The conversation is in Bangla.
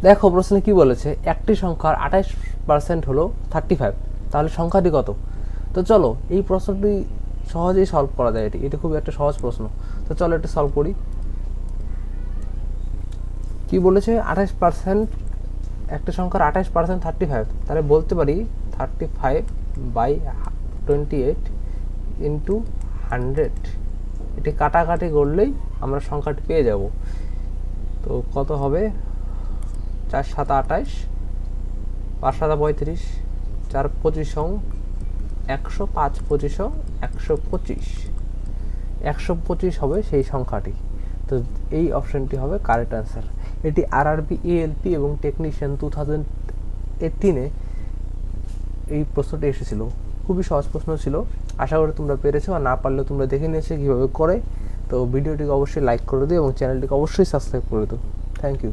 দেখো প্রশ্নে কি বলেছে, একটি সংখ্যার 28% হলো 35, তাহলে সংখ্যাটি কত? তো চলো এই প্রশ্নটি সহজেই সলভ করা যায়। এটি খুবই একটা সহজ প্রশ্ন। তো চলো এটা সলভ করি। কি বলেছে, 28%, একটা সংখ্যার 28% 35, তাহলে বলতে পারি 35/28 ইন্টু 100। এটি কাটাকাটি করলেই আমরা সংখ্যাটি পেয়ে যাব। তো কত হবে, 4 7 28, 5 7 35, 4 25 100, 5 25 125, 125 হবে সেই সংখ্যাটি। তো এই অপশনটি হবে কারেক্ট অ্যান্সার। এটি আরআরবি এএলপি এবং টেকনিশিয়ান 2018-এ এই প্রশ্নটি এসেছিল। খুবই সহজ প্রশ্ন ছিল। আশা করি তোমরা পেরেছো, আর না পারলে তোমরা দেখে নিয়েছো কীভাবে করে। তো ভিডিওটিকে অবশ্যই লাইক করে দিও এবং চ্যানেলটিকে অবশ্যই সাবস্ক্রাইব করে দিও। Thank you.